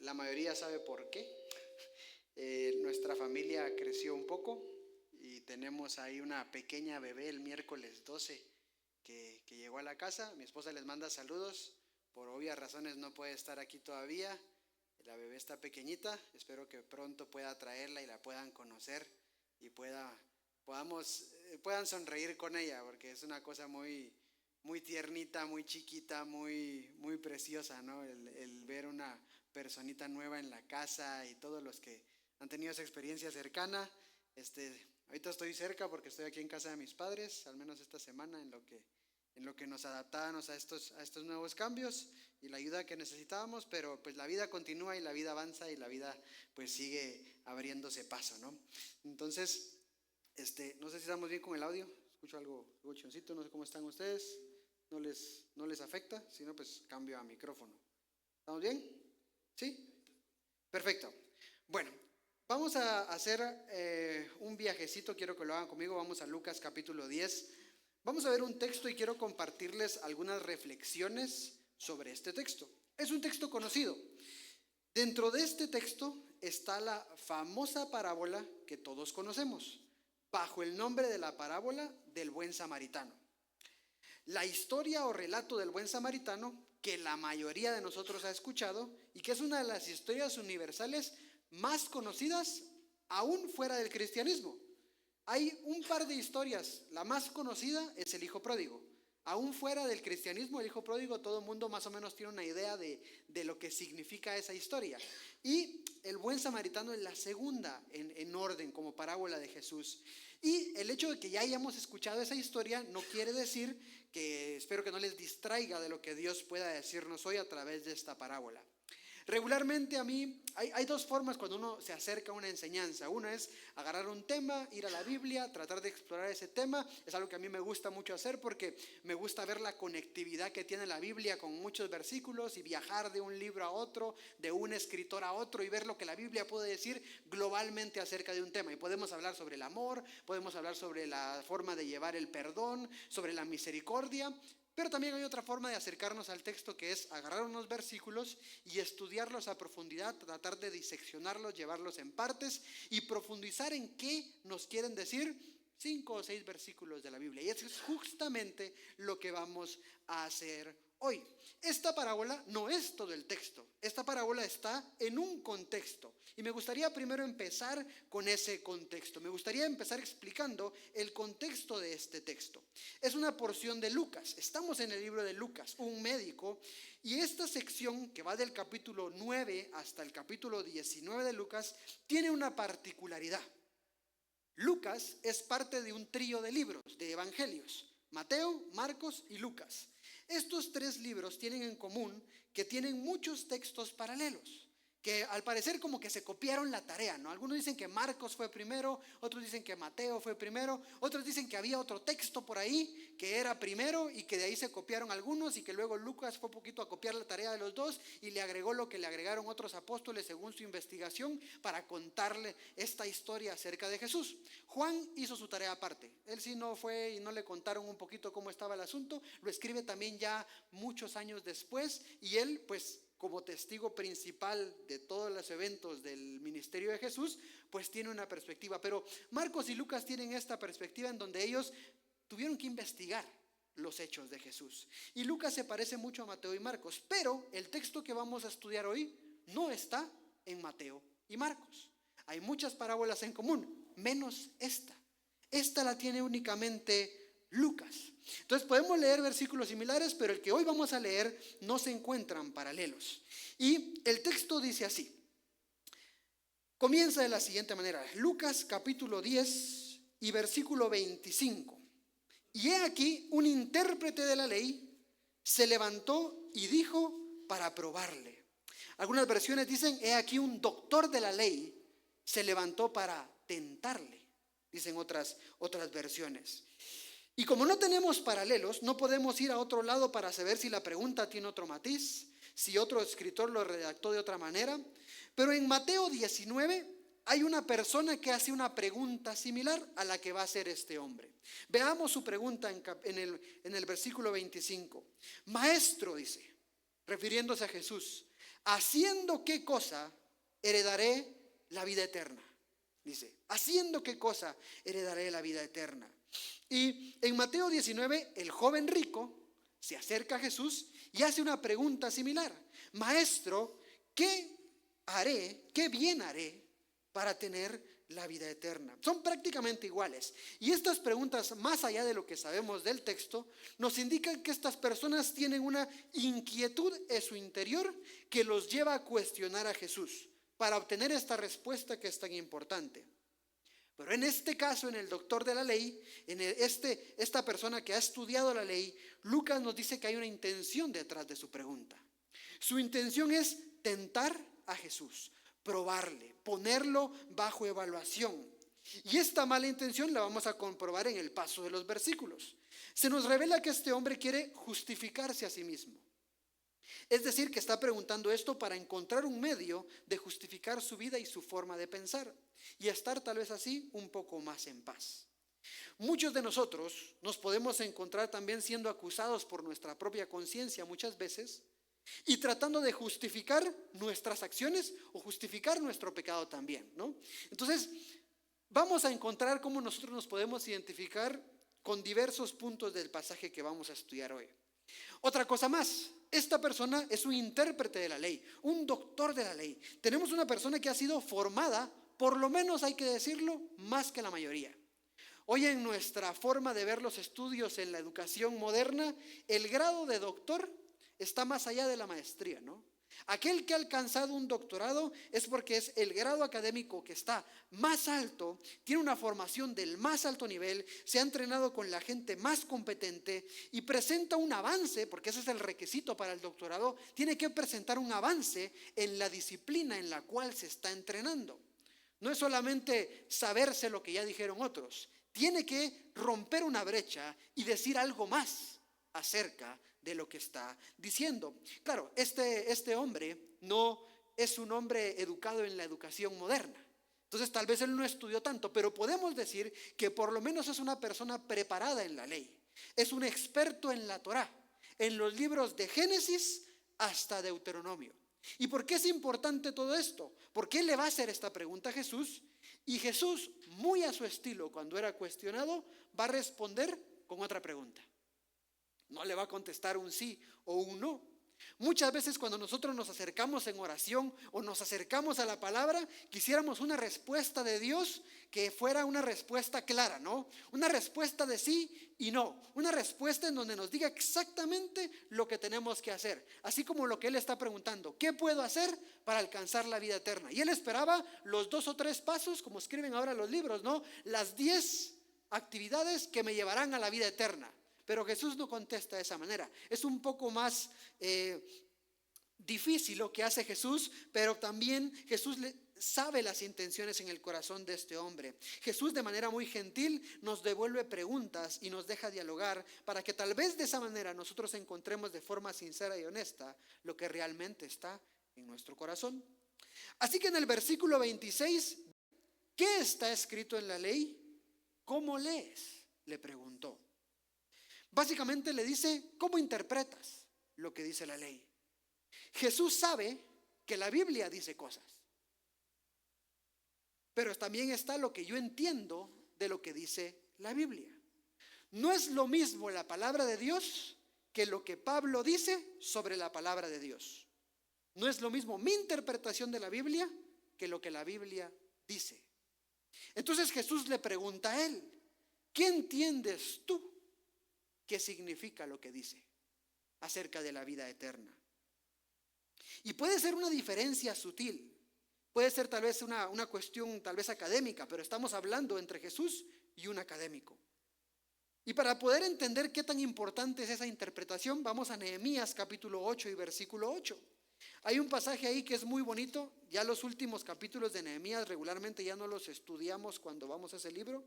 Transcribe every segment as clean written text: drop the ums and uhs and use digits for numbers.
la mayoría sabe por qué. Nuestra familia creció un poco y tenemos ahí una pequeña bebé el miércoles 12 que llegó a la casa. Mi esposa les manda saludos. Por obvias razones no puede estar aquí todavía. La bebé está pequeñita. Espero que pronto pueda traerla y la puedan conocer y puedan sonreír con ella, porque es una cosa muy, muy tiernita, muy chiquita, muy, muy preciosa, ¿no? El ver una personita nueva en la casa y todos los que han tenido esa experiencia cercana. Ahorita estoy cerca porque estoy aquí en casa de mis padres, al menos esta semana, en lo que nos adaptábamos a estos nuevos cambios y la ayuda que necesitábamos, pero pues la vida continúa y la vida avanza y la vida pues sigue abriéndose paso, ¿no? Entonces, no sé si estamos bien con el audio, escucho algo choncito, no sé cómo están ustedes, no les afecta, si no pues cambio a micrófono. ¿Estamos bien? ¿Sí? Perfecto. Bueno, vamos a hacer un viajecito, quiero que lo hagan conmigo, vamos a Lucas capítulo 10. Vamos a ver un texto y quiero compartirles algunas reflexiones sobre este texto. Es un texto conocido. Dentro de este texto está la famosa parábola que todos conocemos, bajo el nombre de la parábola del buen samaritano. La historia o relato del buen samaritano que la mayoría de nosotros ha escuchado y que es una de las historias universales más conocidas aún fuera del cristianismo. Hay un par de historias, la más conocida es el hijo pródigo. Aún fuera del cristianismo, el hijo pródigo, todo el mundo más o menos tiene una idea de lo que significa esa historia. Y el buen samaritano es la segunda en orden como parábola de Jesús. Y el hecho de que ya hayamos escuchado esa historia no quiere decir que, espero que no les distraiga de lo que Dios pueda decirnos hoy a través de esta parábola. Regularmente a mí hay dos formas cuando uno se acerca a una enseñanza. Una es agarrar un tema, ir a la Biblia, tratar de explorar ese tema. Es algo que a mí me gusta mucho hacer porque me gusta ver la conectividad que tiene la Biblia con muchos versículos y viajar de un libro a otro, de un escritor a otro y ver lo que la Biblia puede decir globalmente acerca de un tema. Y podemos hablar sobre el amor, podemos hablar sobre la forma de llevar el perdón, sobre la misericordia. Pero también hay otra forma de acercarnos al texto que es agarrar unos versículos y estudiarlos a profundidad, tratar de diseccionarlos, llevarlos en partes y profundizar en qué nos quieren decir 5 o 6 versículos de la Biblia. Y eso es justamente lo que vamos a hacer hoy. Esta parábola no es todo el texto. Esta parábola está en un contexto. Y me gustaría primero empezar con ese contexto. Me gustaría empezar explicando el contexto de este texto. Es una porción de Lucas. Estamos en el libro de Lucas, un médico. Y esta sección que va del capítulo 9 hasta el capítulo 19 de Lucas tiene una particularidad. Lucas es parte de un trío de libros, de evangelios: Mateo, Marcos y Lucas. Estos 3 libros tienen en común que tienen muchos textos paralelos, que al parecer como que se copiaron la tarea, ¿no? Algunos dicen que Marcos fue primero, otros dicen que Mateo fue primero, otros dicen que había otro texto por ahí que era primero y que de ahí se copiaron algunos y que luego Lucas fue poquito a copiar la tarea de los dos y le agregó lo que le agregaron otros apóstoles según su investigación para contarle esta historia acerca de Jesús. Juan hizo su tarea aparte, él sí no fue y no le contaron un poquito cómo estaba el asunto, lo escribe también ya muchos años después y él pues como testigo principal de todos los eventos del ministerio de Jesús, pues tiene una perspectiva. Pero Marcos y Lucas tienen esta perspectiva en donde ellos tuvieron que investigar los hechos de Jesús. Y Lucas se parece mucho a Mateo y Marcos, pero el texto que vamos a estudiar hoy no está en Mateo y Marcos. Hay muchas parábolas en común, menos esta. Esta la tiene únicamente Lucas. Entonces podemos leer versículos similares, pero el que hoy vamos a leer no se encuentran paralelos. Y el texto dice así. Comienza de la siguiente manera. Lucas capítulo 10 y versículo 25. Y he aquí un intérprete de la ley se levantó y dijo para probarle. Algunas versiones dicen, he aquí un doctor de la ley se levantó para tentarle. Dicen otras versiones. Y como no tenemos paralelos, no podemos ir a otro lado para saber si la pregunta tiene otro matiz, si otro escritor lo redactó de otra manera. Pero en Mateo 19 hay una persona que hace una pregunta similar a la que va a hacer este hombre. Veamos su pregunta en el versículo 25. Maestro, dice, refiriéndose a Jesús, ¿haciendo qué cosa heredaré la vida eterna? Dice, ¿haciendo qué cosa heredaré la vida eterna? Y en Mateo 19, el joven rico se acerca a Jesús y hace una pregunta similar. Maestro, ¿qué haré, qué bien haré para tener la vida eterna? Son prácticamente iguales. Y estas preguntas, más allá de lo que sabemos del texto, nos indican que estas personas tienen una inquietud en su interior que los lleva a cuestionar a Jesús para obtener esta respuesta que es tan importante. Pero en este caso, en el doctor de la ley, esta persona que ha estudiado la ley, Lucas nos dice que hay una intención detrás de su pregunta. Su intención es tentar a Jesús, probarle, ponerlo bajo evaluación. Y esta mala intención la vamos a comprobar en el paso de los versículos. Se nos revela que este hombre quiere justificarse a sí mismo. Es decir, que está preguntando esto para encontrar un medio de justificar su vida y su forma de pensar y estar tal vez así un poco más en paz. Muchos de nosotros nos podemos encontrar también siendo acusados por nuestra propia conciencia muchas veces y tratando de justificar nuestras acciones o justificar nuestro pecado también, ¿no? Entonces, vamos a encontrar cómo nosotros nos podemos identificar con diversos puntos del pasaje que vamos a estudiar hoy. Otra cosa más, esta persona es un intérprete de la ley, un doctor de la ley. Tenemos una persona que ha sido formada, por lo menos hay que decirlo, más que la mayoría. Hoy en nuestra forma de ver los estudios en la educación moderna, el grado de doctor está más allá de la maestría, ¿no? Aquel que ha alcanzado un doctorado es porque es el grado académico que está más alto, tiene una formación del más alto nivel, se ha entrenado con la gente más competente y presenta un avance, porque ese es el requisito para el doctorado, tiene que presentar un avance en la disciplina en la cual se está entrenando. No es solamente saberse lo que ya dijeron otros, tiene que romper una brecha y decir algo más acerca de lo que está diciendo. Claro, este hombre no es un hombre educado en la educación moderna. Entonces tal vez él no estudió tanto, pero podemos decir que por lo menos es una persona preparada en la ley. Es un experto en la Torá, en los libros de Génesis hasta Deuteronomio. ¿Y por qué es importante todo esto? Porque él le va a hacer esta pregunta a Jesús y Jesús, muy a su estilo, cuando era cuestionado, va a responder con otra pregunta. No le va a contestar un sí o un no. Muchas veces cuando nosotros nos acercamos en oración o nos acercamos a la palabra, quisiéramos una respuesta de Dios que fuera una respuesta clara, ¿no? Una respuesta de sí y no. Una respuesta en donde nos diga exactamente lo que tenemos que hacer. Así como lo que él está preguntando, ¿qué puedo hacer para alcanzar la vida eterna? Y él esperaba los 2 o 3 pasos, como escriben ahora los libros, ¿no? Las 10 actividades que me llevarán a la vida eterna. Pero Jesús no contesta de esa manera. Es un poco más difícil lo que hace Jesús, pero también Jesús sabe las intenciones en el corazón de este hombre. Jesús de manera muy gentil nos devuelve preguntas y nos deja dialogar para que tal vez de esa manera nosotros encontremos de forma sincera y honesta lo que realmente está en nuestro corazón. Así que en el versículo 26, ¿qué está escrito en la ley? ¿Cómo lees?, le preguntó. Básicamente le dice, ¿cómo interpretas lo que dice la ley? Jesús sabe que la Biblia dice cosas, pero también está lo que yo entiendo de lo que dice la Biblia. No es lo mismo la palabra de Dios que lo que Pablo dice sobre la palabra de Dios. No es lo mismo mi interpretación de la Biblia que lo que la Biblia dice. Entonces Jesús le pregunta a él, ¿qué entiendes tú? ¿Qué significa lo que dice acerca de la vida eterna? Y puede ser una diferencia sutil, puede ser tal vez una cuestión tal vez académica, pero estamos hablando entre Jesús y un académico. Y para poder entender qué tan importante es esa interpretación, vamos a Nehemías capítulo 8 y versículo 8. Hay un pasaje ahí que es muy bonito. Ya los últimos capítulos de Nehemías regularmente ya no los estudiamos cuando vamos a ese libro.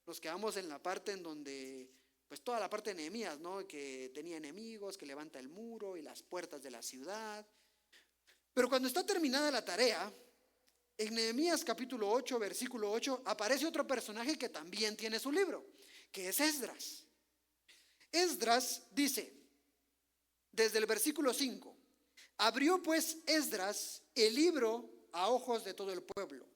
Nos quedamos en la parte en donde, pues toda la parte de Nehemías, ¿no? Que tenía enemigos, que levanta el muro y las puertas de la ciudad. Pero cuando está terminada la tarea, en Nehemías capítulo 8, versículo 8, aparece otro personaje que también tiene su libro, que es Esdras. Esdras dice, desde el versículo 5, Abrió pues Esdras el libro a ojos de todo el pueblo,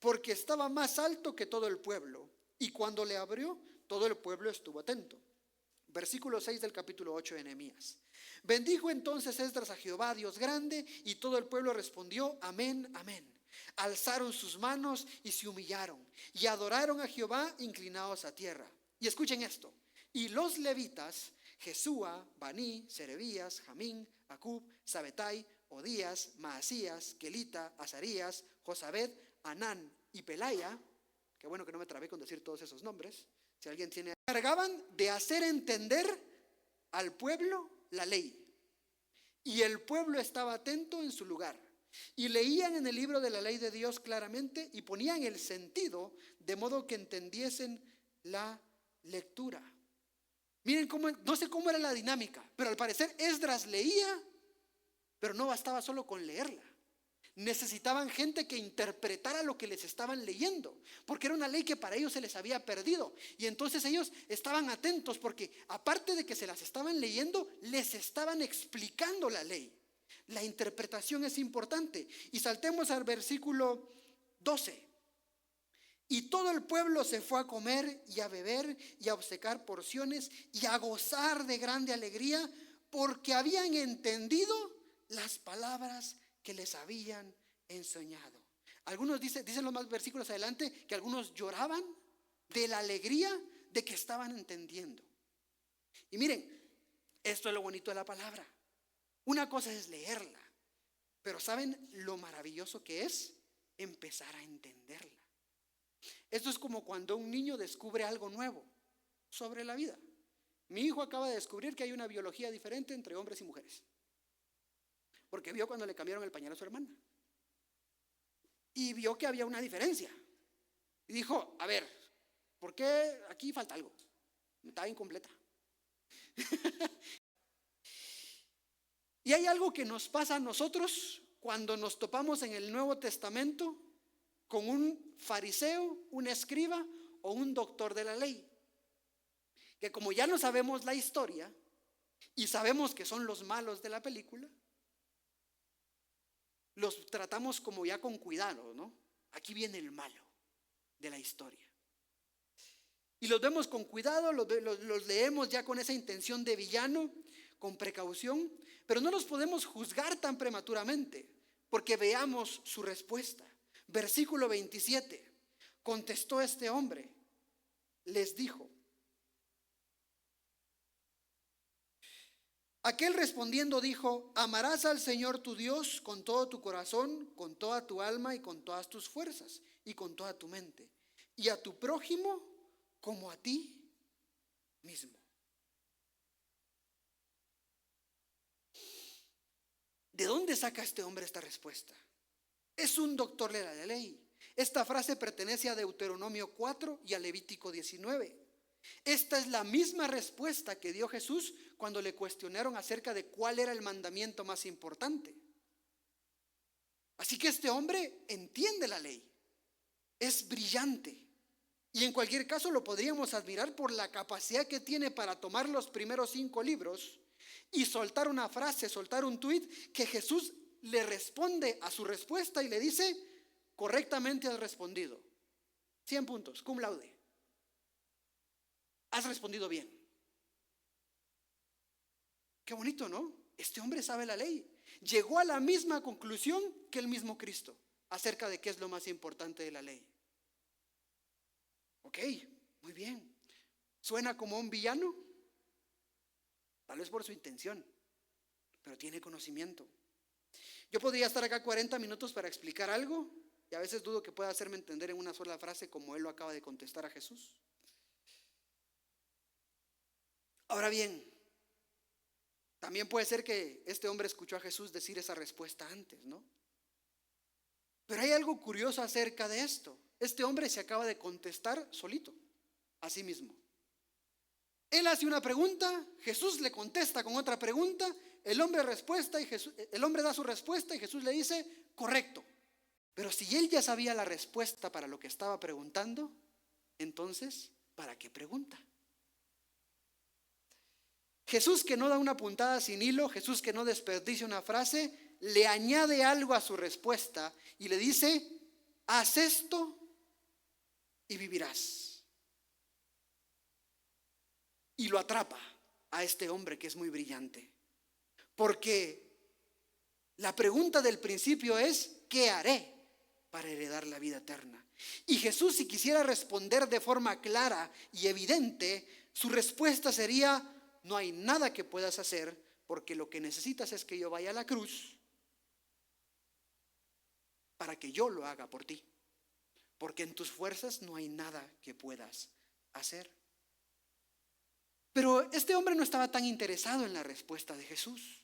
porque estaba más alto que todo el pueblo, y cuando le abrió, todo el pueblo estuvo atento. Versículo 6 del capítulo 8 de Nehemías. Bendijo entonces Esdras a Jehová, Dios grande, y todo el pueblo respondió: amén, amén. Alzaron sus manos y se humillaron, y adoraron a Jehová inclinados a tierra. Y escuchen esto: y los levitas, Jesúa, Baní, Serebías, Jamín, Acub, Sabetai, Odías, Maasías, Kelita, Azarías, Josabed, Anán y Pelaya, qué bueno que no me trabé con decir todos esos nombres, si alguien tiene, cargaban de hacer entender al pueblo la ley. Y el pueblo estaba atento en su lugar, y leían en el libro de la ley de Dios claramente, y ponían el sentido de modo que entendiesen la lectura. Miren cómo, no sé cómo era la dinámica, pero al parecer Esdras leía, pero no bastaba solo con leerla. Necesitaban gente que interpretara lo que les estaban leyendo, porque era una ley que para ellos se les había perdido. Y entonces ellos estaban atentos, porque aparte de que se las estaban leyendo, les estaban explicando la ley. La interpretación es importante. Y saltemos al versículo 12. Y todo el pueblo se fue a comer y a beber y a obsecar porciones y a gozar de grande alegría, porque habían entendido las palabras que les habían enseñado. Algunos dicen los más versículos adelante que algunos lloraban de la alegría de que estaban entendiendo. Y miren, esto es lo bonito de la palabra. Una cosa es leerla, pero ¿saben lo maravilloso que es empezar a entenderla? Esto es como cuando un niño descubre algo nuevo sobre la vida. Mi hijo acaba de descubrir que hay una biología diferente entre hombres y mujeres, porque vio cuando le cambiaron el pañal a su hermana y vio que había una diferencia y dijo: a ver, ¿por qué aquí falta algo? Está incompleta. Y hay algo que nos pasa a nosotros cuando nos topamos en el Nuevo Testamento con un fariseo, un escriba o un doctor de la ley, que como ya no sabemos la historia y sabemos que son los malos de la película, los tratamos como ya con cuidado, ¿no? Aquí viene el malo de la historia. Y los vemos con cuidado, los leemos ya con esa intención de villano, con precaución, pero no los podemos juzgar tan prematuramente, porque veamos su respuesta. Versículo 27. Contestó este hombre, les dijo. Aquel respondiendo dijo: amarás al Señor tu Dios con todo tu corazón, con toda tu alma y con todas tus fuerzas y con toda tu mente, y a tu prójimo como a ti mismo. ¿De dónde saca este hombre esta respuesta? Es un doctor de la ley. Esta frase pertenece a Deuteronomio 4 y a Levítico 19. Esta es la misma respuesta que dio Jesús cuando le cuestionaron acerca de cuál era el mandamiento más importante. Así que este hombre entiende la ley, es brillante, y en cualquier caso lo podríamos admirar por la capacidad que tiene para tomar los primeros 5 libros y soltar una frase, soltar un tuit que Jesús le responde a su respuesta y le dice: correctamente has respondido, 100 puntos, cum laude, has respondido bien. Qué bonito, ¿no? Este hombre sabe la ley, llegó a la misma conclusión que el mismo Cristo acerca de qué es lo más importante de la ley. Ok, muy bien. ¿Suena como un villano? Tal vez por su intención, pero tiene conocimiento. Yo podría estar acá 40 minutos para explicar algo, y a veces dudo que pueda hacerme entender en una sola frase como él lo acaba de contestar a Jesús. Ahora bien, también puede ser que este hombre escuchó a Jesús decir esa respuesta antes, ¿no? Pero hay algo curioso acerca de esto. Este hombre se acaba de contestar solito, a sí mismo. Él hace una pregunta, Jesús le contesta con otra pregunta, el hombre da su respuesta y Jesús le dice: correcto. Pero si él ya sabía la respuesta para lo que estaba preguntando, entonces, ¿para qué pregunta? Jesús que no da una puntada sin hilo, Jesús que no desperdicia una frase, le añade algo a su respuesta y le dice: haz esto y vivirás. Y lo atrapa a este hombre que es muy brillante. Porque la pregunta del principio es: ¿qué haré para heredar la vida eterna? Y Jesús, si quisiera responder de forma clara y evidente, su respuesta sería: no hay nada que puedas hacer, porque lo que necesitas es que yo vaya a la cruz para que yo lo haga por ti. Porque en tus fuerzas no hay nada que puedas hacer. Pero este hombre no estaba tan interesado en la respuesta de Jesús.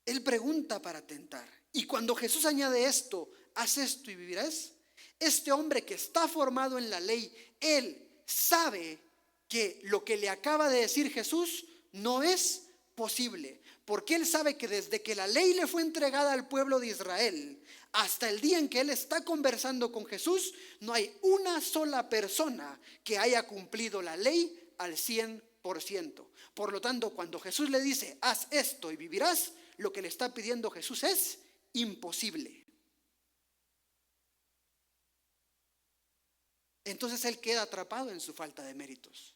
Él pregunta para tentar. Y cuando Jesús añade esto: haz esto y vivirás, este hombre que está formado en la ley, él sabe que lo que le acaba de decir Jesús no es posible. Porque él sabe que desde que la ley le fue entregada al pueblo de Israel hasta el día en que él está conversando con Jesús, no hay una sola persona que haya cumplido la ley al 100%. Por lo tanto, cuando Jesús le dice: haz esto y vivirás, lo que le está pidiendo Jesús es imposible. Entonces él queda atrapado en su falta de méritos,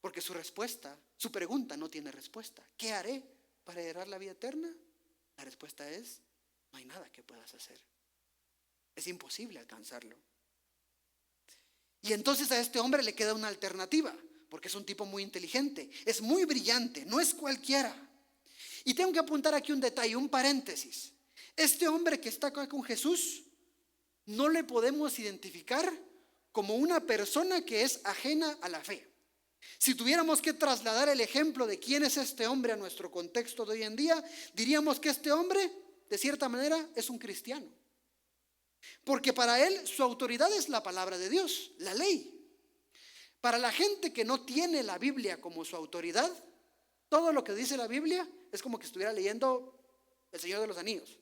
porque su pregunta no tiene respuesta. ¿Qué haré para heredar la vida eterna? La respuesta es: no hay nada que puedas hacer. Es imposible alcanzarlo. Y entonces a este hombre le queda una alternativa, porque es un tipo muy inteligente, es muy brillante, no es cualquiera. Y tengo que apuntar aquí un detalle, un paréntesis. Este hombre que está acá con Jesús, no le podemos identificar como una persona que es ajena a la fe. Si tuviéramos que trasladar el ejemplo de quién es este hombre a nuestro contexto de hoy en día, diríamos que este hombre, de cierta manera, es un cristiano. Porque para él su autoridad es la palabra de Dios, la ley. Para la gente que no tiene la Biblia como su autoridad, todo lo que dice la Biblia es como que estuviera leyendo El Señor de los Anillos.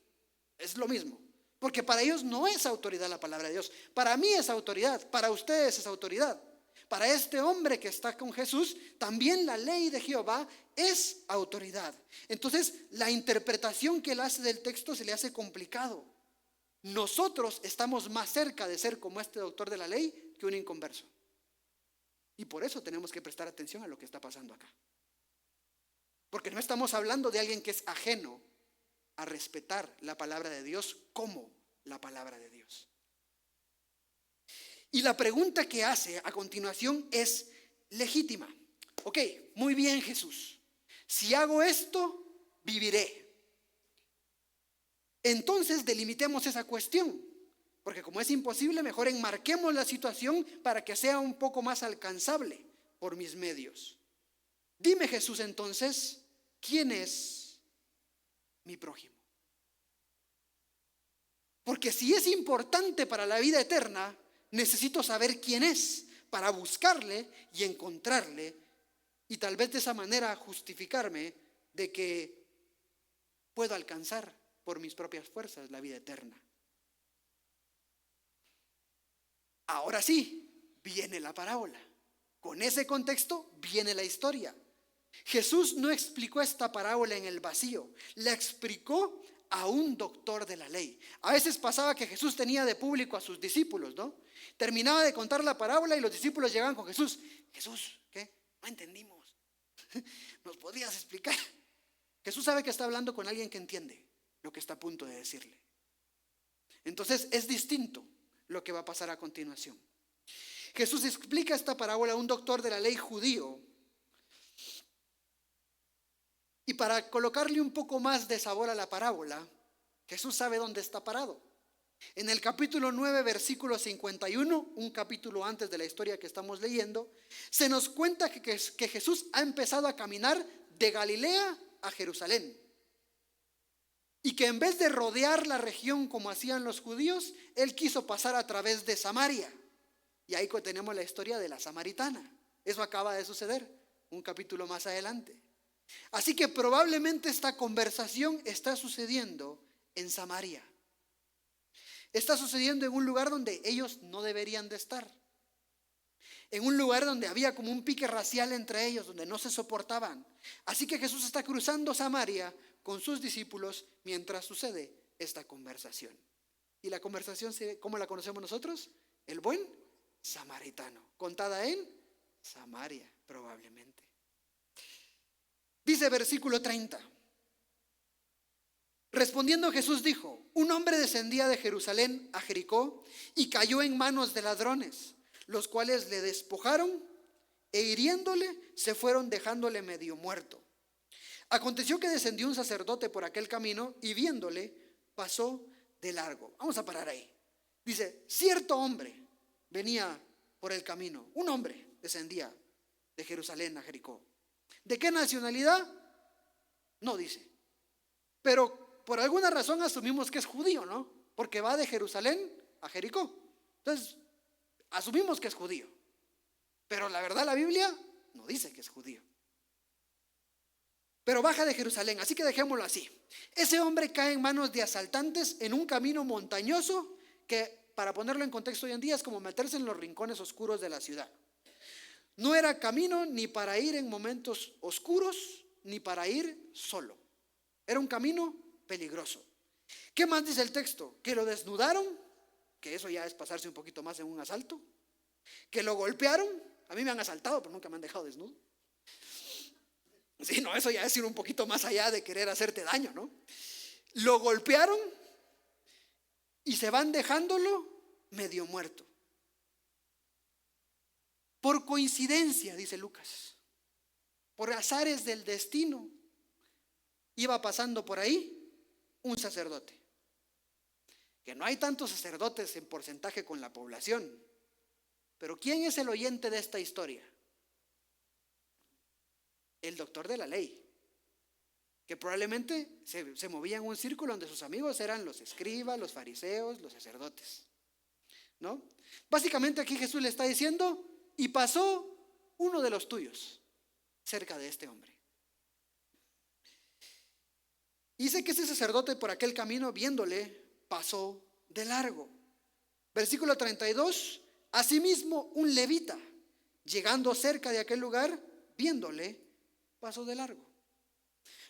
Es lo mismo. Porque para ellos no es autoridad la palabra de Dios. Para mí es autoridad, para ustedes es autoridad. Para este hombre que está con Jesús, también la ley de Jehová es autoridad. Entonces, la interpretación que él hace del texto se le hace complicado. Nosotros estamos más cerca de ser como este doctor de la ley que un inconverso. Y por eso tenemos que prestar atención a lo que está pasando acá. Porque no estamos hablando de alguien que es ajeno a respetar la palabra de Dios como la palabra de Dios. Y la pregunta que hace a continuación es legítima. Ok, muy bien, Jesús. Si hago esto, viviré. Entonces delimitemos esa cuestión, porque como es imposible, mejor enmarquemos la situación para que sea un poco más alcanzable por mis medios. Dime, Jesús, entonces, ¿quién es mi prójimo? Porque si es importante para la vida eterna, necesito saber quién es para buscarle y encontrarle, y tal vez de esa manera justificarme de que puedo alcanzar por mis propias fuerzas la vida eterna. Ahora sí, viene la parábola. Con ese contexto viene la historia. Jesús no explicó esta parábola en el vacío, la explicó a un doctor de la ley. A veces pasaba que Jesús tenía de público a sus discípulos, ¿no? Terminaba de contar la parábola y los discípulos llegaban con Jesús. Jesús, ¿qué? No entendimos. ¿Nos podrías explicar? Jesús sabe que está hablando con alguien que entiende lo que está a punto de decirle. Entonces es distinto lo que va a pasar a continuación. Jesús explica esta parábola a un doctor de la ley judío. Y para colocarle un poco más de sabor a la parábola, Jesús sabe dónde está parado. En el capítulo 9, versículo 51, un capítulo antes de la historia que estamos leyendo, se nos cuenta que Jesús ha empezado a caminar de Galilea a Jerusalén. Y que en vez de rodear la región como hacían los judíos, él quiso pasar a través de Samaria. Y ahí tenemos la historia de la samaritana. Eso acaba de suceder un capítulo más adelante. Así que probablemente esta conversación está sucediendo en Samaria. Está sucediendo en un lugar donde ellos no deberían de estar. en un lugar donde había como un pique racial entre ellos, donde no se soportaban. Así que Jesús está cruzando Samaria con sus discípulos mientras sucede esta conversación. Y la conversación, ¿cómo la conocemos nosotros? El buen samaritano, contada en Samaria, probablemente. Dice versículo 30. Respondiendo Jesús dijo: un hombre descendía de Jerusalén a Jericó y cayó en manos de ladrones, los cuales le despojaron e hiriéndole se fueron dejándole medio muerto. Aconteció que descendió un sacerdote por aquel camino y viéndole pasó de largo. Vamos a parar ahí. Dice, cierto hombre venía por el camino. Un hombre descendía de Jerusalén a Jericó. ¿De qué nacionalidad? No dice. Pero por alguna razón asumimos que es judío, ¿no? Porque va de Jerusalén a Jericó. Entonces, asumimos que es judío. Pero la verdad la Biblia no dice que es judío. Pero baja de Jerusalén, así que dejémoslo así. Ese hombre cae en manos de asaltantes en un camino montañoso que, para ponerlo en contexto hoy en día, es como meterse en los rincones oscuros de la ciudad. No era camino ni para ir en momentos oscuros, ni para ir solo. Era un camino peligroso. ¿Qué más dice el texto? Que lo desnudaron, que eso ya es pasarse un poquito más en un asalto. Que lo golpearon. A mí me han asaltado, pero nunca me han dejado desnudo. Sí, no, eso ya es ir un poquito más allá de querer hacerte daño, ¿no? Lo golpearon y se van dejándolo medio muerto. Por coincidencia, dice Lucas, por azares del destino, iba pasando por ahí un sacerdote. Que no hay tantos sacerdotes en porcentaje con la población. Pero ¿quién es el oyente de esta historia? El doctor de la ley, que probablemente se movía en un círculo donde sus amigos eran los escribas, los fariseos, los sacerdotes, ¿no? Básicamente aquí Jesús le está diciendo, y pasó uno de los tuyos cerca de este hombre. Dice que ese sacerdote por aquel camino, viéndole, pasó de largo. Versículo 32, asimismo un levita, llegando cerca de aquel lugar, viéndole, pasó de largo.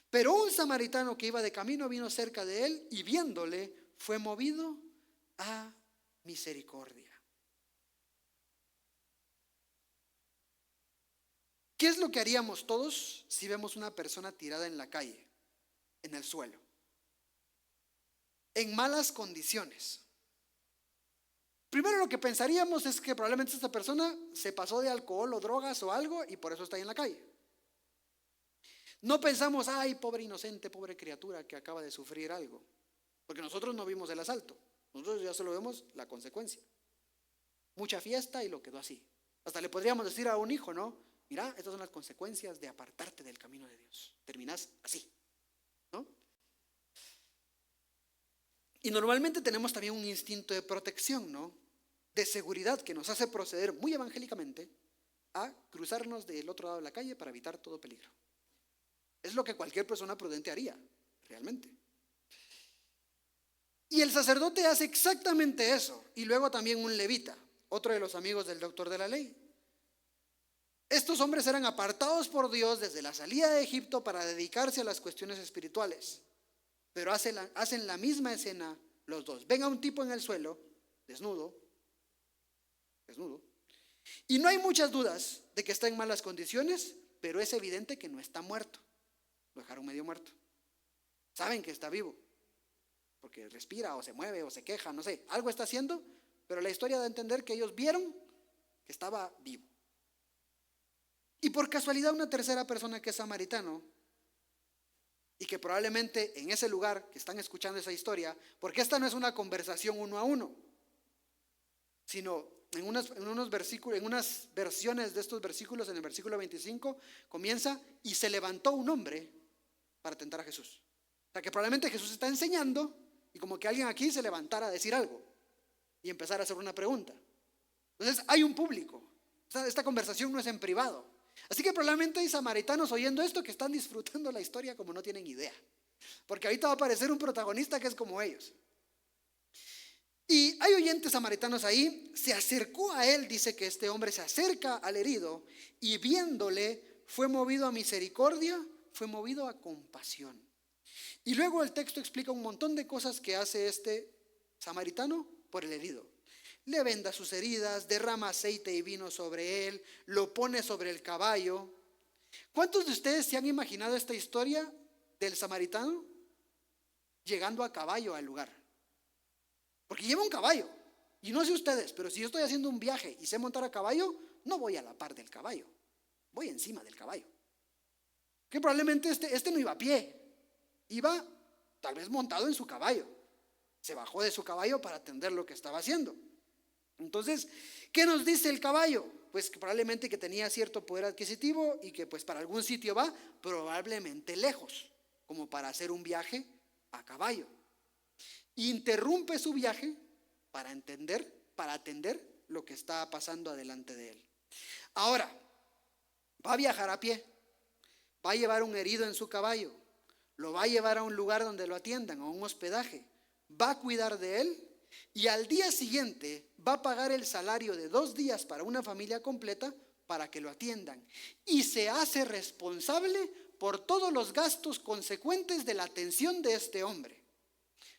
Pero un samaritano que iba de camino vino cerca de él y viéndole fue movido a misericordia. ¿Qué es lo que haríamos todos si vemos una persona tirada en la calle, en el suelo, en malas condiciones? Primero lo que pensaríamos es que probablemente esta persona se pasó de alcohol o drogas o algo y por eso está ahí en la calle. No pensamos, ay, pobre inocente, pobre criatura que acaba de sufrir algo. Porque nosotros no vimos el asalto. Nosotros ya solo vemos la consecuencia. Mucha fiesta y lo quedó así. Hasta le podríamos decir a un hijo, ¿no? Mira, estas son las consecuencias de apartarte del camino de Dios. Terminás así, ¿no? Y normalmente tenemos también un instinto de protección, ¿no? De seguridad que nos hace proceder muy evangélicamente a cruzarnos del otro lado de la calle para evitar todo peligro. Es lo que cualquier persona prudente haría, realmente. Y el sacerdote hace exactamente eso. Y luego también un levita, otro de los amigos del doctor de la ley. Estos hombres eran apartados por Dios desde la salida de Egipto para dedicarse a las cuestiones espirituales. Pero hacen la misma escena los dos. Ven a un tipo en el suelo, desnudo. Y no hay muchas dudas de que está en malas condiciones, pero es evidente que no está muerto. Lo dejaron medio muerto. Saben que está vivo, porque respira o se mueve o se queja, no sé, algo está haciendo, pero la historia da a entender que ellos vieron que estaba vivo. Y por casualidad una tercera persona que es samaritano y que probablemente en ese lugar que están escuchando esa historia, porque esta no es una conversación uno a uno, sino en unos versículos, en unas versiones de estos versículos, en el versículo 25 comienza, y se levantó un hombre para tentar a Jesús. O sea que probablemente Jesús está enseñando y como que alguien aquí se levantara a decir algo y empezar a hacer una pregunta. Entonces hay un público. O sea, esta conversación no es en privado. Así que probablemente hay samaritanos oyendo esto que están disfrutando la historia como no tienen idea. Porque ahorita va a aparecer un protagonista que es como ellos. Y hay oyentes samaritanos ahí, se acercó a él, dice que este hombre se acerca al herido y viéndole fue movido a misericordia, fue movido a compasión. Y luego el texto explica un montón de cosas que hace este samaritano por el herido. Le venda sus heridas, derrama aceite y vino sobre él, lo pone sobre el caballo. ¿Cuántos de ustedes se han imaginado esta historia del samaritano llegando a caballo al lugar? Porque lleva un caballo. Y no sé ustedes, pero si yo estoy haciendo un viaje y sé montar a caballo, no voy a la par del caballo, voy encima del caballo. Que probablemente este no iba a pie, iba tal vez montado en su caballo. Se bajó de su caballo para atender lo que estaba haciendo. Entonces, ¿qué nos dice el caballo? Pues que probablemente que tenía cierto poder adquisitivo y que pues para algún sitio va, probablemente lejos, como para hacer un viaje a caballo. Interrumpe su viaje para atender lo que está pasando adelante de él. Ahora, va a viajar a pie, va a llevar un herido en su caballo, lo va a llevar a un lugar donde lo atiendan, a un hospedaje, va a cuidar de él y al día siguiente va a pagar el salario de 2 días para una familia completa para que lo atiendan. Y se hace responsable por todos los gastos consecuentes de la atención de este hombre.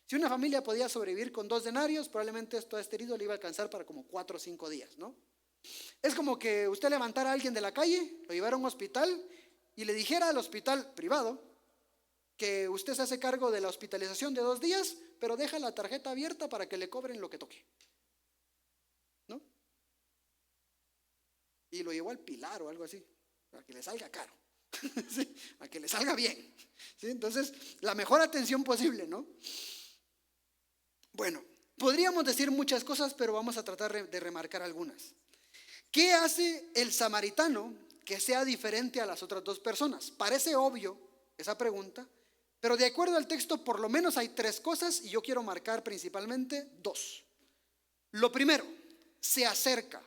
Si una familia podía sobrevivir con 2 denarios, probablemente este herido le iba a alcanzar para como 4 o 5 días, ¿no? Es como que usted levantara a alguien de la calle, lo llevara a un hospital y le dijera al hospital privado que usted se hace cargo de la hospitalización de 2 días, pero deja la tarjeta abierta para que le cobren lo que toque, ¿no? Y lo llevó al Pilar o algo así, para que le salga caro, ¿sí? Para que le salga bien, ¿sí? Entonces, la mejor atención posible, ¿no? Bueno, podríamos decir muchas cosas, pero vamos a tratar de remarcar algunas. ¿Qué hace el samaritano que sea diferente a las otras 2 personas? Parece obvio esa pregunta, pero de acuerdo al texto por lo menos hay 3 cosas y yo quiero marcar principalmente 2. Lo primero, se acerca.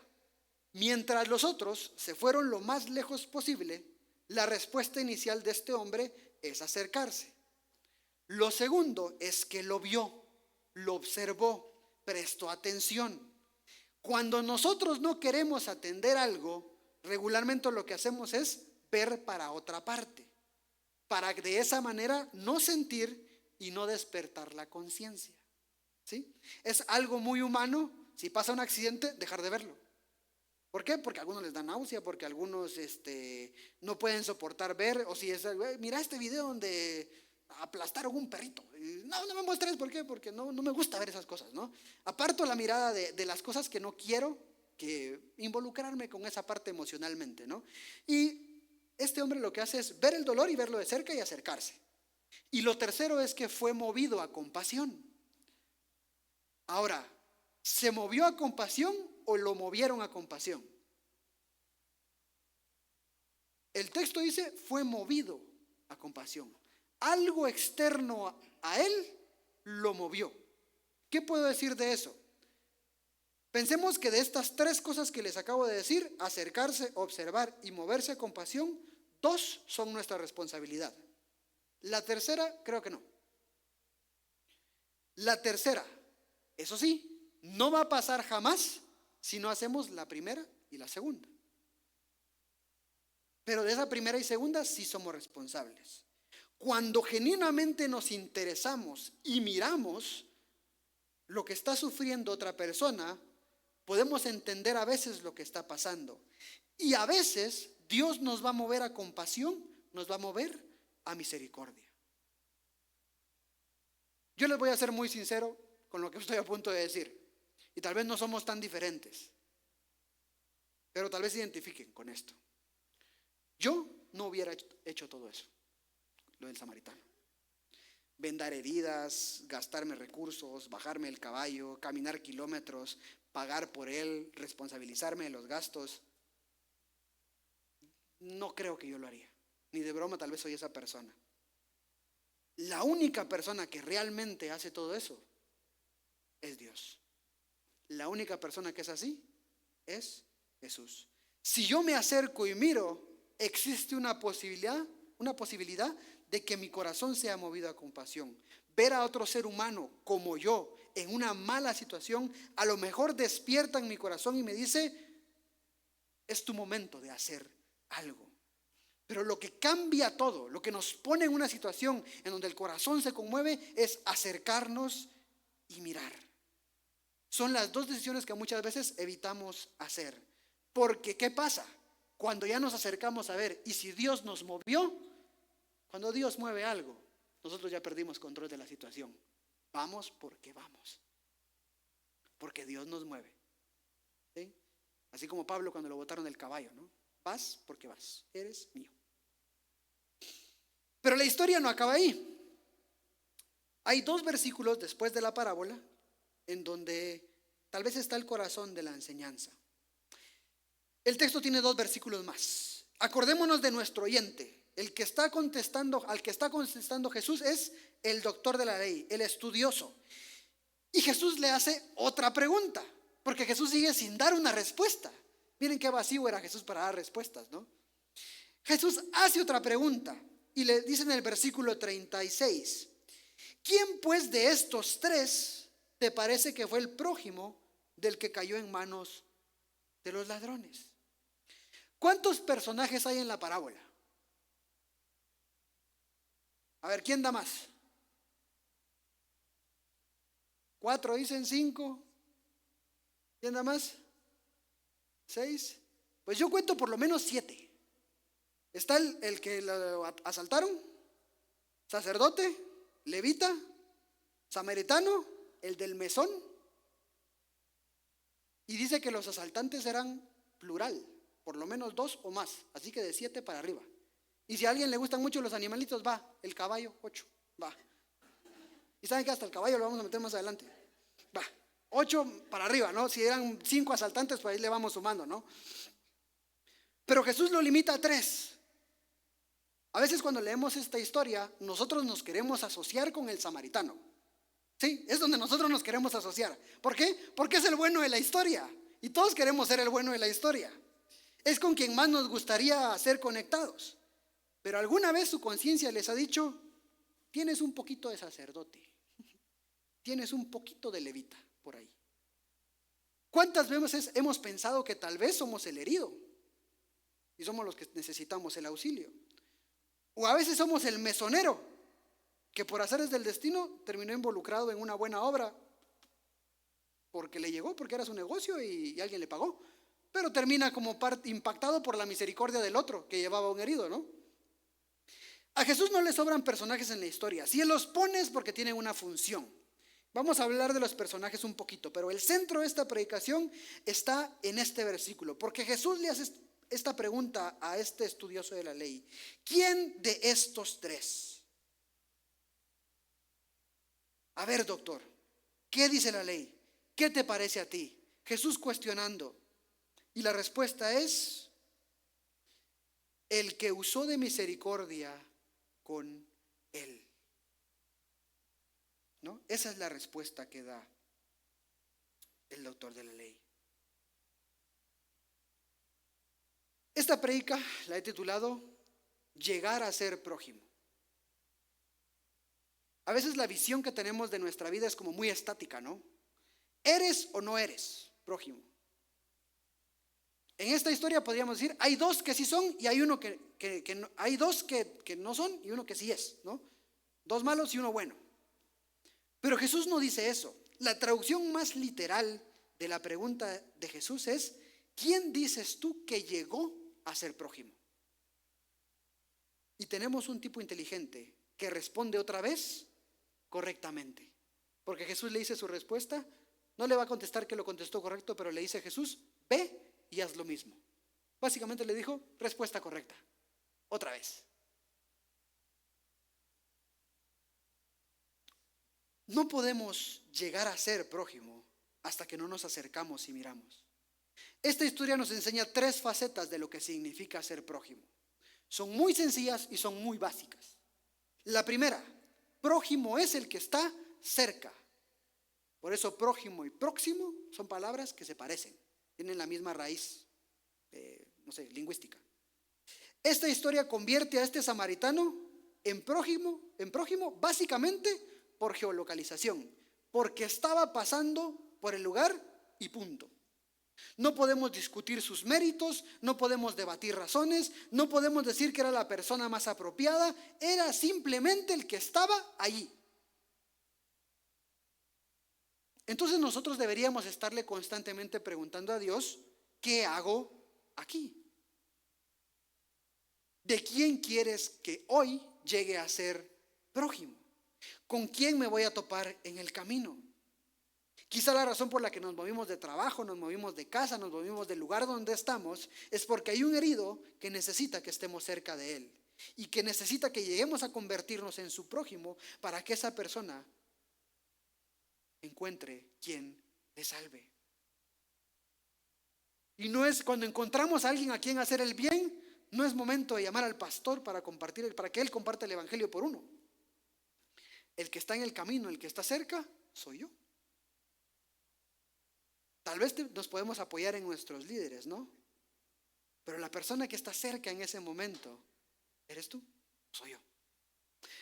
Mientras los otros se fueron lo más lejos posible, la respuesta inicial de este hombre es acercarse. Lo segundo es que lo vio, lo observó, prestó atención. Cuando nosotros no queremos atender algo, regularmente lo que hacemos es ver para otra parte, para de esa manera no sentir y no despertar la conciencia, ¿sí? Es algo muy humano, si pasa un accidente, dejar de verlo. ¿Por qué? Porque a algunos les da náusea, porque a algunos no pueden soportar ver, o si es, mira este video donde aplastaron un perrito. No me muestres, ¿por qué? Porque no me gusta ver esas cosas, ¿no? Aparto la mirada de las cosas que no quiero que involucrarme con esa parte emocionalmente, ¿no? Y este hombre lo que hace es ver el dolor y verlo de cerca y acercarse. Y lo tercero es que fue movido a compasión. Ahora, ¿se movió a compasión o lo movieron a compasión? El texto dice, fue movido a compasión. Algo externo a él lo movió. ¿Qué puedo decir de eso? Pensemos que de estas 3 cosas que les acabo de decir, acercarse, observar y moverse a compasión, 2 son nuestra responsabilidad. La tercera, creo que no. La tercera, eso sí, no va a pasar jamás si no hacemos la primera y la segunda. Pero de esa primera y segunda sí somos responsables. Cuando genuinamente nos interesamos y miramos lo que está sufriendo otra persona, podemos entender a veces lo que está pasando. Y a veces Dios nos va a mover a compasión, nos va a mover a misericordia. Yo les voy a ser muy sincero con lo que estoy a punto de decir. Y tal vez no somos tan diferentes, pero tal vez se identifiquen con esto. Yo no hubiera hecho todo eso, lo del samaritano. Vendar heridas, gastarme recursos, bajarme el caballo, caminar kilómetros, pagar por él, responsabilizarme de los gastos. No creo que yo lo haría. Ni de broma tal vez soy esa persona. La única persona que realmente hace todo eso es Dios. La única persona que es así es Jesús. Si yo me acerco y miro, existe una posibilidad de que mi corazón sea movido a compasión. Ver a otro ser humano como yo, en una mala situación, a lo mejor despierta en mi corazón y me dice, es tu momento de hacer algo. Pero lo que cambia todo, lo que nos pone en una situación en donde el corazón se conmueve, es acercarnos y mirar. Son las dos decisiones que muchas veces evitamos hacer. Porque, ¿qué pasa? Cuando ya nos acercamos a ver, y si Dios nos movió, cuando Dios mueve algo, nosotros ya perdimos control de la situación. Vamos porque vamos. Porque Dios nos mueve. ¿Sí? Así como Pablo cuando lo botaron del caballo, ¿no? Vas porque vas, eres mío. Pero la historia no acaba ahí. Hay 2 versículos después de la parábola en donde tal vez está el corazón de la enseñanza. El texto tiene 2 versículos más. Acordémonos de nuestro oyente. Al que está contestando Jesús es el doctor de la ley, el estudioso. Y Jesús le hace otra pregunta, porque Jesús sigue sin dar una respuesta. Miren qué vacío era Jesús para dar respuestas, ¿no? Jesús hace otra pregunta y le dice en el versículo 36, ¿quién pues de estos 3 te parece que fue el prójimo del que cayó en manos de los ladrones? ¿Cuántos personajes hay en la parábola? A ver, ¿quién da más? 4 dicen, 5. ¿Quién da más? 6. Pues yo cuento por lo menos 7. Está el que lo asaltaron, sacerdote, levita, samaritano, el del mesón. Y dice que los asaltantes eran plural, por lo menos 2 o más, así que de 7 para arriba. Y si a alguien le gustan mucho los animalitos, va, el caballo, 8, va. Y saben que hasta el caballo lo vamos a meter más adelante. Va, 8 para arriba, ¿no? Si eran 5 asaltantes, pues ahí le vamos sumando, ¿no? Pero Jesús lo limita a 3. A veces cuando leemos esta historia, nosotros nos queremos asociar con el samaritano. Sí, es donde nosotros nos queremos asociar. ¿Por qué? Porque es el bueno de la historia. Y todos queremos ser el bueno de la historia. Es con quien más nos gustaría ser conectados. Pero alguna vez su conciencia les ha dicho, tienes un poquito de sacerdote, tienes un poquito de levita por ahí. ¿Cuántas veces hemos pensado que tal vez somos el herido y somos los que necesitamos el auxilio? O a veces somos el mesonero, que por azares del destino terminó involucrado en una buena obra porque le llegó, porque era su negocio y alguien le pagó, pero termina como impactado por la misericordia del otro que llevaba a un herido, ¿no? A Jesús no le sobran personajes en la historia. Si Él los pone es porque tienen una función. Vamos a hablar de los personajes un poquito, pero el centro de esta predicación está en este versículo, porque Jesús le hace esta pregunta a este estudioso de la ley. ¿Quién de estos 3? A ver, doctor, ¿qué dice la ley? ¿Qué te parece a ti? Jesús cuestionando. Y la respuesta es, el que usó de misericordia con él. ¿No? Esa es la respuesta que da el doctor de la ley. Esta prédica la he titulado Llegar a ser prójimo. A veces la visión que tenemos de nuestra vida es como muy estática, ¿no? ¿Eres o no eres prójimo? En esta historia podríamos decir, hay 2 que sí son y hay uno que no, hay 2 que no son y uno que sí es, ¿no? 2 malos y uno bueno. Pero Jesús no dice eso. La traducción más literal de la pregunta de Jesús es, ¿quién dices tú que llegó a ser prójimo? Y tenemos un tipo inteligente que responde otra vez correctamente. Porque Jesús le dice su respuesta, no le va a contestar que lo contestó correcto, pero le dice Jesús, ve y haz lo mismo. Básicamente le dijo, respuesta correcta. Otra vez. No podemos llegar a ser prójimo hasta que no nos acercamos y miramos. Esta historia nos enseña 3 facetas de lo que significa ser prójimo. Son muy sencillas y son muy básicas. La primera, prójimo es el que está cerca. Por eso prójimo y próximo son palabras que se parecen. Tienen la misma raíz, lingüística. Esta historia convierte a este samaritano en prójimo básicamente por geolocalización, porque estaba pasando por el lugar y punto. No podemos discutir sus méritos, no podemos debatir razones, no podemos decir que era la persona más apropiada, era simplemente el que estaba allí. Entonces nosotros deberíamos estarle constantemente preguntando a Dios, ¿qué hago aquí? ¿De quién quieres que hoy llegue a ser prójimo? ¿Con quién me voy a topar en el camino? Quizá la razón por la que nos movimos de trabajo, nos movimos de casa, nos movimos del lugar donde estamos, es porque hay un herido que necesita que estemos cerca de él y que necesita que lleguemos a convertirnos en su prójimo para que esa persona encuentre quien le salve. Y no es cuando encontramos a alguien a quien hacer el bien, no es momento de llamar al pastor para compartir, para que él comparta el evangelio por uno. El que está en el camino, el que está cerca, soy yo. Tal vez nos podemos apoyar en nuestros líderes, ¿no? Pero la persona que está cerca en ese momento, ¿eres tú? Soy yo.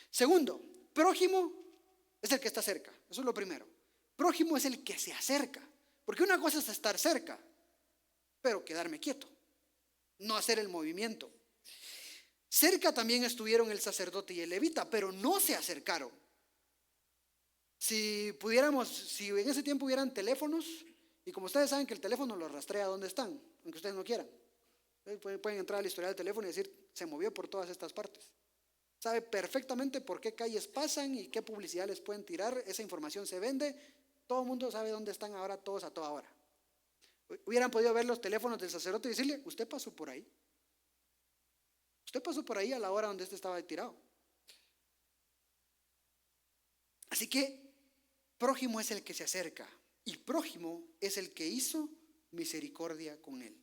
Segundo, prójimo es el que está cerca. Eso es lo primero. Prójimo es el que se acerca. Porque una cosa es estar cerca, pero quedarme quieto, no hacer el movimiento. Cerca también estuvieron el sacerdote y el levita, pero no se acercaron. Si en ese tiempo hubieran teléfonos, y como ustedes saben que el teléfono los rastrea donde están, aunque ustedes no quieran. Pueden entrar al historial del teléfono y decir, se movió por todas estas partes. Sabe perfectamente por qué calles pasan y qué publicidad les pueden tirar. Esa información se vende. Todo el mundo sabe dónde están ahora todos a toda hora. Hubieran podido ver los teléfonos del sacerdote y decirle, usted pasó por ahí. Usted pasó por ahí a la hora donde este estaba tirado. Así que prójimo es el que se acerca. Y prójimo es el que hizo misericordia con él.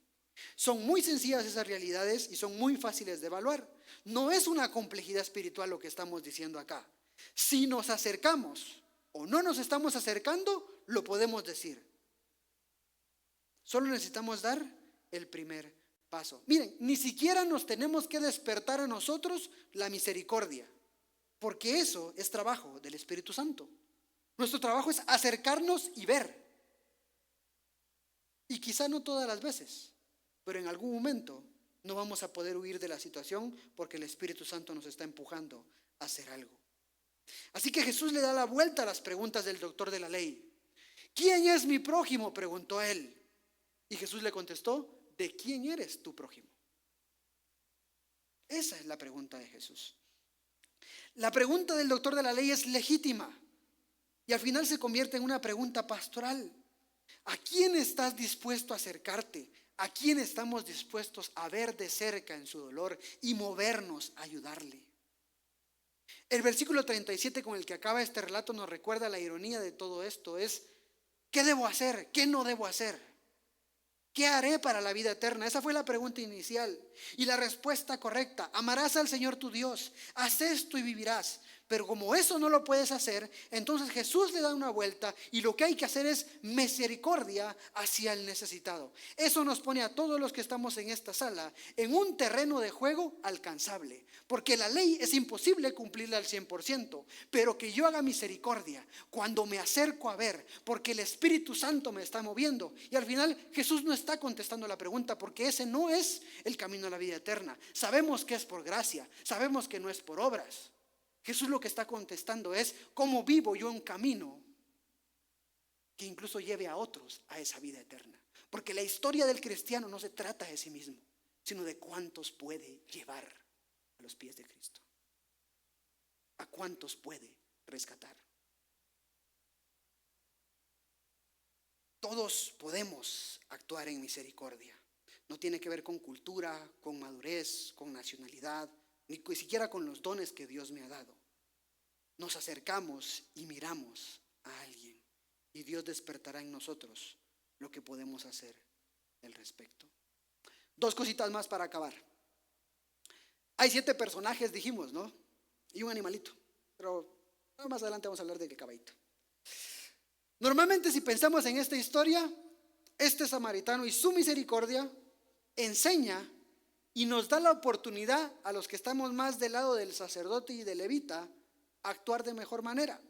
Son muy sencillas esas realidades y son muy fáciles de evaluar. No es una complejidad espiritual lo que estamos diciendo acá. Si nos acercamos o no nos estamos acercando, lo podemos decir. Solo necesitamos dar el primer paso. Miren, ni siquiera nos tenemos que despertar a nosotros la misericordia, porque eso es trabajo del Espíritu Santo. Nuestro trabajo es acercarnos y ver. Y quizá no todas las veces, pero en algún momento no vamos a poder huir de la situación porque el Espíritu Santo nos está empujando a hacer algo. Así que Jesús le da la vuelta a las preguntas del doctor de la ley. ¿Quién es mi prójimo?, preguntó a él. Y Jesús le contestó, ¿de quién eres tu prójimo? Esa es la pregunta de Jesús. La pregunta del doctor de la ley es legítima. Y al final se convierte en una pregunta pastoral. ¿A quién estás dispuesto a acercarte? ¿A quién estamos dispuestos a ver de cerca en su dolor y movernos a ayudarle? El versículo 37 con el que acaba este relato nos recuerda la ironía de todo esto. Es, ¿qué debo hacer? ¿Qué no debo hacer? ¿Qué haré para la vida eterna? Esa fue la pregunta inicial. Y la respuesta correcta, amarás al Señor tu Dios, haz esto y vivirás. Pero como eso no lo puedes hacer, entonces Jesús le da una vuelta y lo que hay que hacer es misericordia hacia el necesitado. Eso nos pone a todos los que estamos en esta sala en un terreno de juego alcanzable. Porque la ley es imposible cumplirla al 100%, pero que yo haga misericordia cuando me acerco a ver, porque el Espíritu Santo me está moviendo. Y al final Jesús no está contestando la pregunta, porque ese no es el camino a la vida eterna. Sabemos que es por gracia, sabemos que no es por obras. Jesús lo que está contestando es, ¿cómo vivo yo un camino que incluso lleve a otros a esa vida eterna? Porque la historia del cristiano no se trata de sí mismo, sino de cuántos puede llevar a los pies de Cristo. ¿A cuántos puede rescatar? Todos podemos actuar en misericordia. No tiene que ver con cultura, con madurez, con nacionalidad, ni siquiera con los dones que Dios me ha dado. Nos acercamos y miramos a alguien y Dios despertará en nosotros lo que podemos hacer al respecto. 2 cositas más para acabar. Hay 7 personajes, dijimos, ¿no? Y un animalito, pero más adelante vamos a hablar del caballito. Normalmente, si pensamos en esta historia, este samaritano y su misericordia enseña y nos da la oportunidad a los que estamos más del lado del sacerdote y del levita a actuar de mejor manera.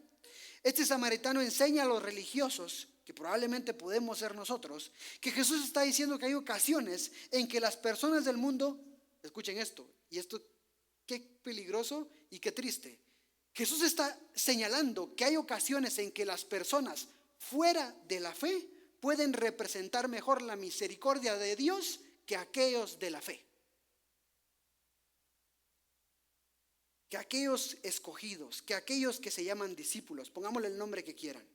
Este samaritano enseña a los religiosos, que probablemente podemos ser nosotros, que Jesús está diciendo que hay ocasiones en que las personas del mundo, escuchen esto, y esto qué peligroso y qué triste. Jesús está señalando que hay ocasiones en que las personas fuera de la fe pueden representar mejor la misericordia de Dios que aquellos de la fe. Que aquellos escogidos, que aquellos que se llaman discípulos, pongámosle el nombre que quieran.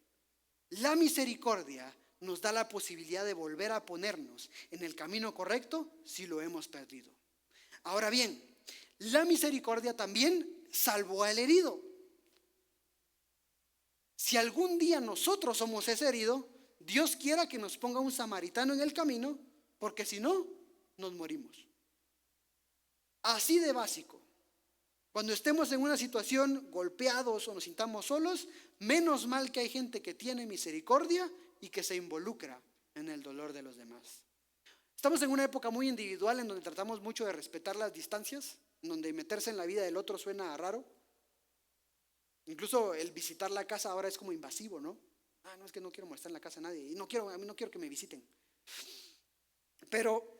La misericordia nos da la posibilidad de volver a ponernos en el camino correcto si lo hemos perdido. Ahora bien, la misericordia también salvó al herido. Si algún día nosotros somos ese herido, Dios quiera que nos ponga un samaritano en el camino, porque si no, nos morimos. Así de básico. Cuando estemos en una situación golpeados o nos sintamos solos, menos mal que hay gente que tiene misericordia y que se involucra en el dolor de los demás. Estamos en una época muy individual en donde tratamos mucho de respetar las distancias, en donde meterse en la vida del otro suena raro. Incluso el visitar la casa ahora es como invasivo, ¿no? No, es que no quiero molestar en la casa a nadie y a mí no quiero que me visiten. Pero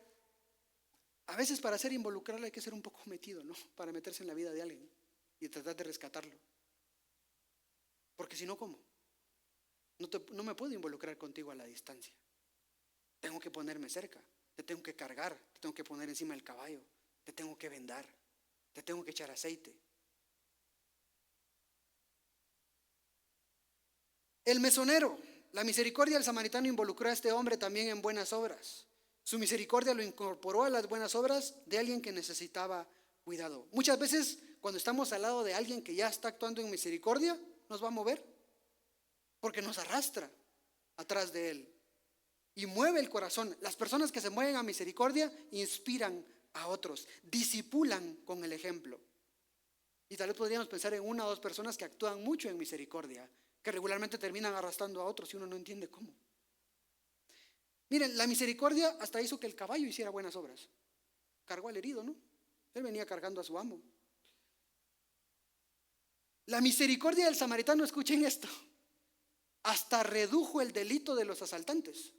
a veces para ser involucrado hay que ser un poco metido, ¿no? Para meterse en la vida de alguien y tratar de rescatarlo. Porque si no, ¿cómo? No me puedo involucrar contigo a la distancia. Tengo que ponerme cerca, te tengo que cargar, te tengo que poner encima del caballo, te tengo que vendar, te tengo que echar aceite. El mesonero, la misericordia del samaritano involucró a este hombre también en buenas obras. Su misericordia lo incorporó a las buenas obras de alguien que necesitaba cuidado. Muchas veces cuando estamos al lado de alguien que ya está actuando en misericordia, nos va a mover, porque nos arrastra atrás de él y mueve el corazón. Las personas que se mueven a misericordia inspiran a otros, disipulan con el ejemplo. Y tal vez podríamos pensar en una o dos personas que actúan mucho en misericordia, que regularmente terminan arrastrando a otros y uno no entiende cómo. Miren, la misericordia hasta hizo que el caballo hiciera buenas obras. Cargó al herido, ¿no? Él venía cargando a su amo. La misericordia del samaritano, escuchen esto, hasta redujo el delito de los asaltantes.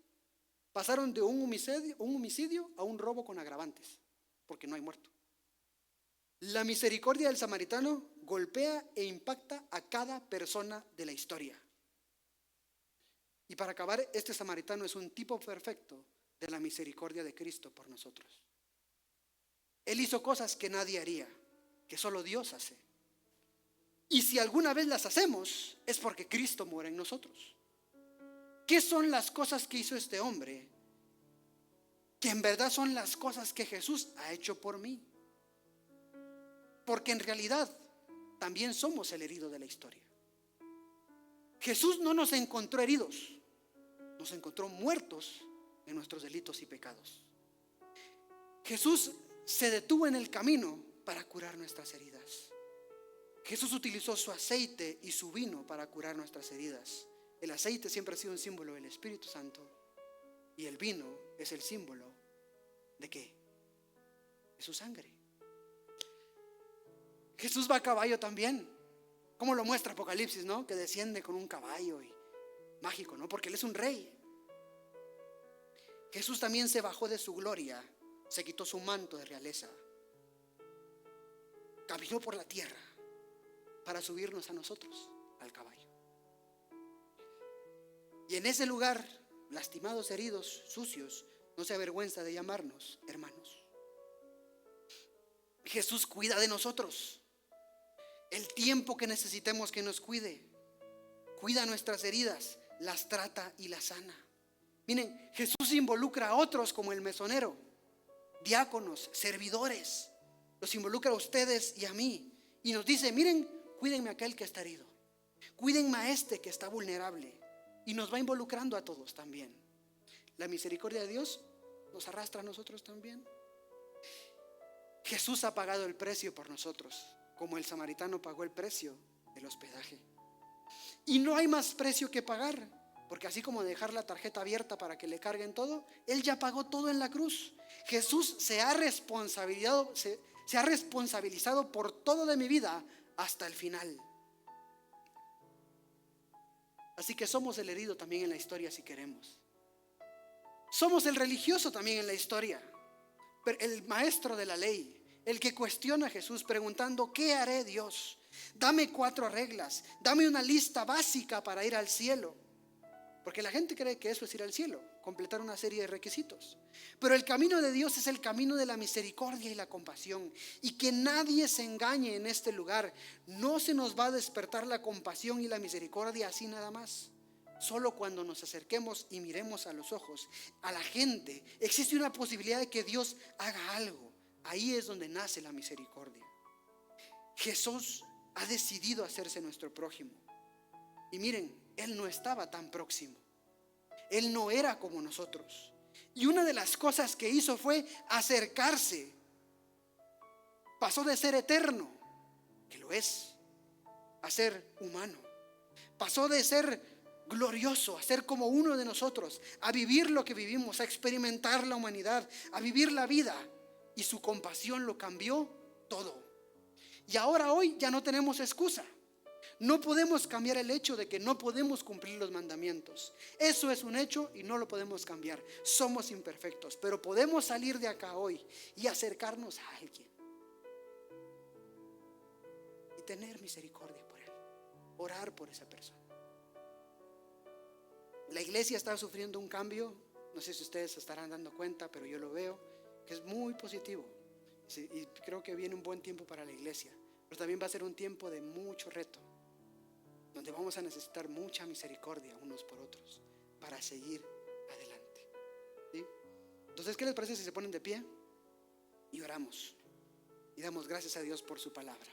Pasaron de un homicidio a un robo con agravantes, porque no hay muerto. La misericordia del samaritano golpea e impacta a cada persona de la historia. Y para acabar, este samaritano es un tipo perfecto de la misericordia de Cristo por nosotros. Él hizo cosas que nadie haría, que solo Dios hace. Y si alguna vez las hacemos, es porque Cristo mora en nosotros. ¿Qué son las cosas que hizo este hombre? Que en verdad son las cosas que Jesús ha hecho por mí. Porque en realidad también somos el herido de la historia. Jesús no nos encontró heridos, nos encontró muertos en nuestros delitos y pecados. Jesús se detuvo en el camino para curar nuestras heridas. Jesús utilizó su aceite y su vino para curar nuestras heridas. El aceite siempre ha sido un símbolo del Espíritu Santo y el vino es el símbolo ¿de qué? De su sangre. Jesús va a caballo también, como lo muestra Apocalipsis, ¿no? Que desciende con un caballo y mágico, ¿no? Porque Él es un rey. Jesús también se bajó de su gloria, se quitó su manto de realeza, caminó por la tierra para subirnos a nosotros al caballo. Y en ese lugar, lastimados, heridos, sucios, no se avergüenza de llamarnos hermanos. Jesús cuida de nosotros. El tiempo que necesitemos que nos cuide, cuida nuestras heridas, las trata y las sana. Miren, Jesús involucra a otros como el mesonero, diáconos, servidores, los involucra a ustedes y a mí y nos dice: miren, cuídenme a aquel que está herido, cuídenme a este que está vulnerable, y nos va involucrando a todos también. La misericordia de Dios nos arrastra a nosotros también. Jesús ha pagado el precio por nosotros, como el samaritano pagó el precio del hospedaje. Y no hay más precio que pagar, porque así como dejar la tarjeta abierta para que le carguen todo, Él ya pagó todo en la cruz. Jesús se ha responsabilizado por todo de mi vida hasta el final. Así que somos el herido también en la historia si queremos. Somos el religioso también en la historia, el maestro de la ley, el que cuestiona a Jesús preguntando: ¿qué haré, Dios? Dame 4 reglas, dame una lista básica para ir al cielo. Porque la gente cree que eso es ir al cielo, completar una serie de requisitos. Pero el camino de Dios es el camino de la misericordia y la compasión. Y que nadie se engañe en este lugar. No se nos va a despertar la compasión y la misericordia así nada más. Solo cuando nos acerquemos y miremos a los ojos a la gente, existe una posibilidad de que Dios haga algo. Ahí es donde nace la misericordia. Jesús ha decidido hacerse nuestro prójimo. Y miren, Él no estaba tan próximo. Él no era como nosotros. Y una de las cosas que hizo fue acercarse. Pasó de ser eterno, que lo es, a ser humano. Pasó de ser glorioso, a ser como uno de nosotros, a vivir lo que vivimos, a experimentar la humanidad, a vivir la vida. Y su compasión lo cambió todo. Y ahora hoy ya no tenemos excusa. No podemos cambiar el hecho de que no podemos cumplir los mandamientos. Eso es un hecho y no lo podemos cambiar. Somos imperfectos, pero podemos salir de acá hoy y acercarnos a alguien y tener misericordia por él, orar por esa persona. La iglesia está sufriendo un cambio, no sé si ustedes se estarán dando cuenta, pero yo lo veo, que es muy positivo. Sí, y creo que viene un buen tiempo para la iglesia, pero también va a ser un tiempo de mucho reto, donde vamos a necesitar mucha misericordia unos por otros para seguir adelante. ¿Sí? Entonces, ¿qué les parece si se ponen de pie y oramos y damos gracias a Dios por su palabra?